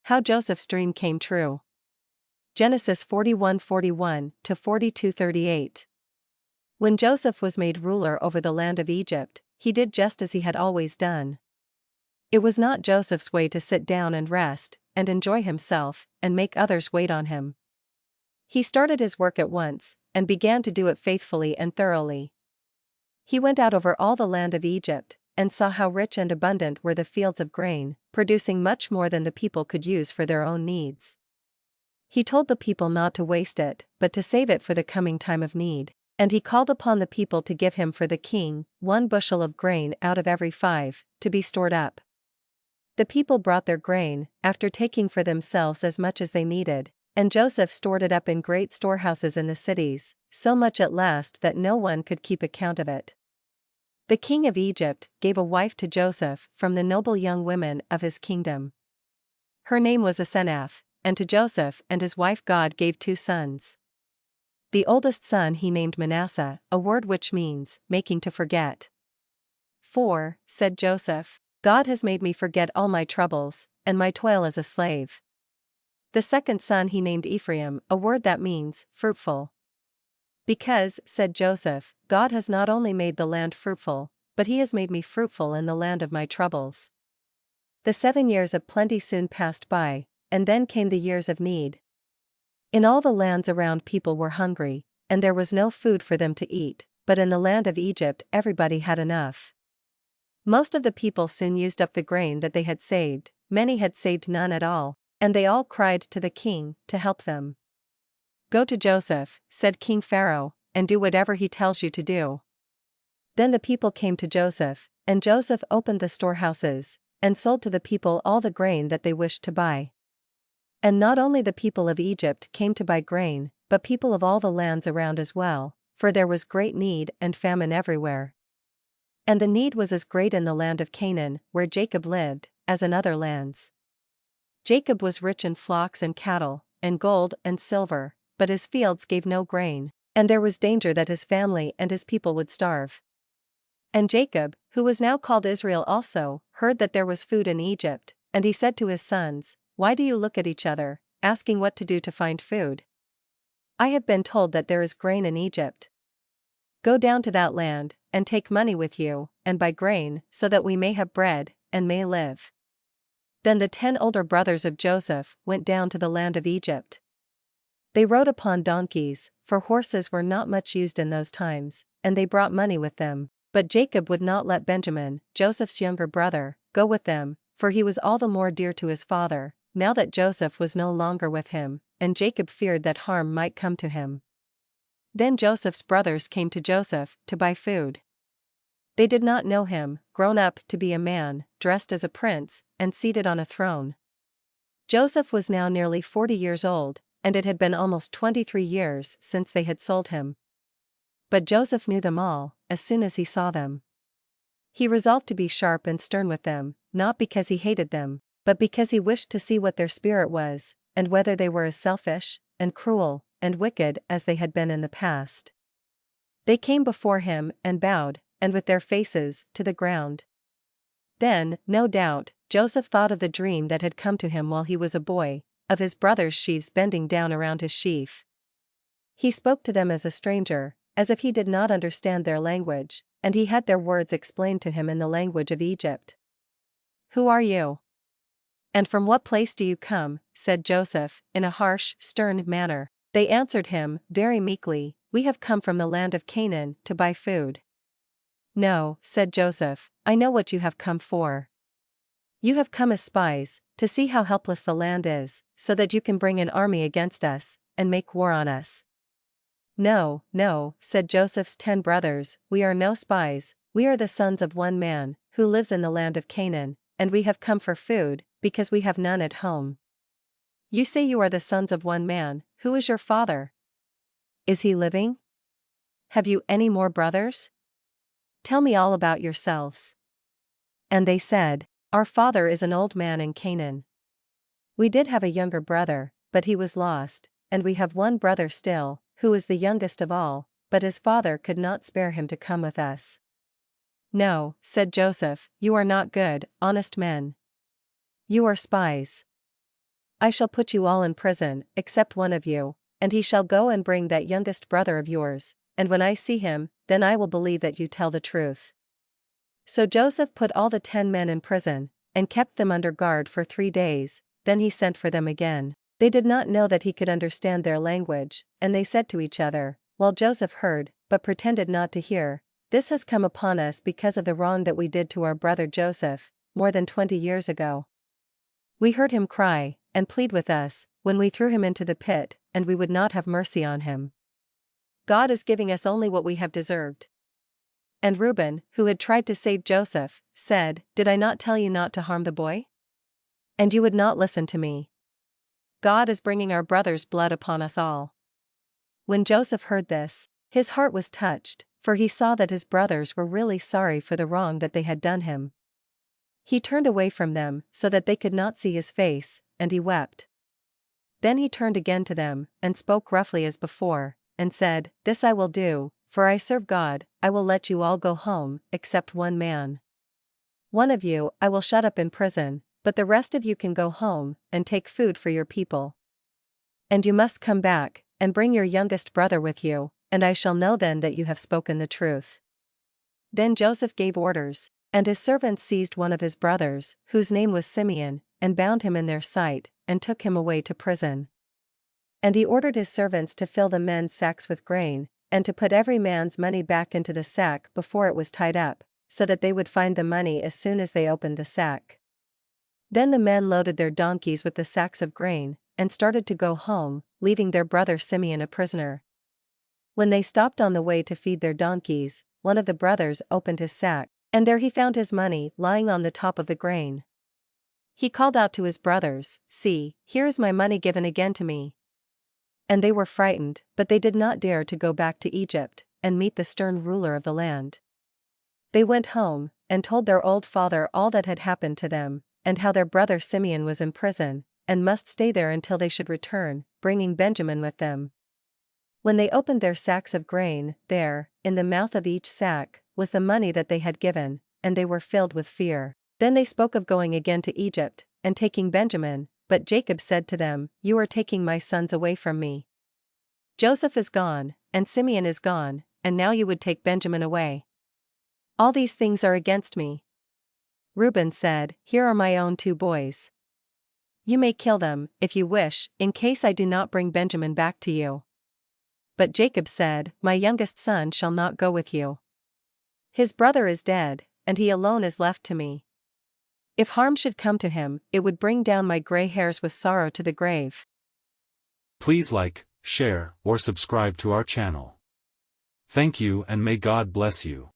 How Joseph's dream came true. Genesis 41:41 to 42:38. When Joseph was made ruler over the land of Egypt, he did just as he had always done. It was not Joseph's way to sit down and rest, and enjoy himself, and make others wait on him. He started his work at once, and began to do it faithfully and thoroughly. He went out over all the land of Egypt, and saw how rich and abundant were the fields of grain, producing much more than the people could use for their own needs. He told the people not to waste it, but to save it for the coming time of need, and he called upon the people to give him for the king 1 bushel of grain out of every 5, to be stored up. The people brought their grain, after taking for themselves as much as they needed, and Joseph stored it up in great storehouses in the cities, so much at last that no one could keep account of it. The king of Egypt gave a wife to Joseph from the noble young women of his kingdom. Her name was Asenath, and to Joseph and his wife God gave 2 sons. The oldest son he named Manasseh, a word which means, making to forget. "For," said Joseph, "God has made me forget all my troubles, and my toil as a slave." The second son he named Ephraim, a word that means, fruitful. "Because," said Joseph, "God has not only made the land fruitful, but he has made me fruitful in the land of my troubles." The 7 years of plenty soon passed by, and then came the years of need. In all the lands around people were hungry, and there was no food for them to eat, but in the land of Egypt everybody had enough. Most of the people soon used up the grain that they had saved, many had saved none at all, and they all cried to the king to help them. "Go to Joseph," said King Pharaoh, "and do whatever he tells you to do." Then the people came to Joseph, and Joseph opened the storehouses, and sold to the people all the grain that they wished to buy. And not only the people of Egypt came to buy grain, but people of all the lands around as well, for there was great need and famine everywhere. And the need was as great in the land of Canaan, where Jacob lived, as in other lands. Jacob was rich in flocks and cattle, and gold and silver, but his fields gave no grain, and there was danger that his family and his people would starve. And Jacob, who was now called Israel also, heard that there was food in Egypt, and he said to his sons, "Why do you look at each other, asking what to do to find food? I have been told that there is grain in Egypt. Go down to that land, and take money with you, and buy grain, so that we may have bread, and may live." Then the 10 older brothers of Joseph went down to the land of Egypt. They rode upon donkeys, for horses were not much used in those times, and they brought money with them, but Jacob would not let Benjamin, Joseph's younger brother, go with them, for he was all the more dear to his father, now that Joseph was no longer with him, and Jacob feared that harm might come to him. Then Joseph's brothers came to Joseph to buy food. They did not know him, grown up to be a man, dressed as a prince, and seated on a throne. Joseph was now nearly 40 years old, and it had been almost 23 years since they had sold him. But Joseph knew them all, as soon as he saw them. He resolved to be sharp and stern with them, not because he hated them, but because he wished to see what their spirit was, and whether they were as selfish, and cruel, and wicked as they had been in the past. They came before him, and bowed, and with their faces to the ground. Then, no doubt, Joseph thought of the dream that had come to him while he was a boy, of his brothers' sheaves bending down around his sheaf. He spoke to them as a stranger, as if he did not understand their language, and he had their words explained to him in the language of Egypt. "Who are you? And from what place do you come?" said Joseph, in a harsh, stern manner. They answered him, very meekly, "We have come from the land of Canaan to buy food." "No," said Joseph, "I know what you have come for. You have come as spies, to see how helpless the land is, so that you can bring an army against us, and make war on us." "No, no," said Joseph's 10 brothers, "we are no spies, we are the sons of one man, who lives in the land of Canaan, and we have come for food, because we have none at home." "You say you are the sons of one man, who is your father? Is he living? Have you any more brothers? Tell me all about yourselves." And they said, "Our father is an old man in Canaan. We did have a younger brother, but he was lost, and we have one brother still, who is the youngest of all, but his father could not spare him to come with us." "No," said Joseph, "you are not good, honest men. You are spies. I shall put you all in prison, except one of you, and he shall go and bring that youngest brother of yours, and when I see him, then I will believe that you tell the truth." So Joseph put all the 10 men in prison, and kept them under guard for 3 days, then he sent for them again. They did not know that he could understand their language, and they said to each other, while Joseph heard, but pretended not to hear, "This has come upon us because of the wrong that we did to our brother Joseph, more than 20 years ago. We heard him cry, and plead with us, when we threw him into the pit, and we would not have mercy on him. God is giving us only what we have deserved." And Reuben, who had tried to save Joseph, said, "Did I not tell you not to harm the boy? And you would not listen to me. God is bringing our brother's blood upon us all." When Joseph heard this, his heart was touched, for he saw that his brothers were really sorry for the wrong that they had done him. He turned away from them so that they could not see his face, and he wept. Then he turned again to them, and spoke roughly as before, and said, "This I will do, for I serve God, I will let you all go home, except one man. One of you I will shut up in prison, but the rest of you can go home, and take food for your people. And you must come back, and bring your youngest brother with you, and I shall know then that you have spoken the truth." Then Joseph gave orders, and his servants seized one of his brothers, whose name was Simeon, and bound him in their sight, and took him away to prison. And he ordered his servants to fill the men's sacks with grain, and to put every man's money back into the sack before it was tied up, so that they would find the money as soon as they opened the sack. Then the men loaded their donkeys with the sacks of grain, and started to go home, leaving their brother Simeon a prisoner. When they stopped on the way to feed their donkeys, one of the brothers opened his sack, and there he found his money lying on the top of the grain. He called out to his brothers, "See, here is my money given again to me." And they were frightened, but they did not dare to go back to Egypt, and meet the stern ruler of the land. They went home, and told their old father all that had happened to them, and how their brother Simeon was in prison, and must stay there until they should return, bringing Benjamin with them. When they opened their sacks of grain, there, in the mouth of each sack, was the money that they had given, and they were filled with fear. Then they spoke of going again to Egypt, and taking Benjamin, but Jacob said to them, "You are taking my sons away from me. Joseph is gone, and Simeon is gone, and now you would take Benjamin away. All these things are against me." Reuben said, "Here are my own 2 boys. You may kill them, if you wish, in case I do not bring Benjamin back to you." But Jacob said, "My youngest son shall not go with you. His brother is dead, and he alone is left to me. If harm should come to him, it would bring down my gray hairs with sorrow to the grave." Please like, share, or subscribe to our channel. Thank you and may God bless you.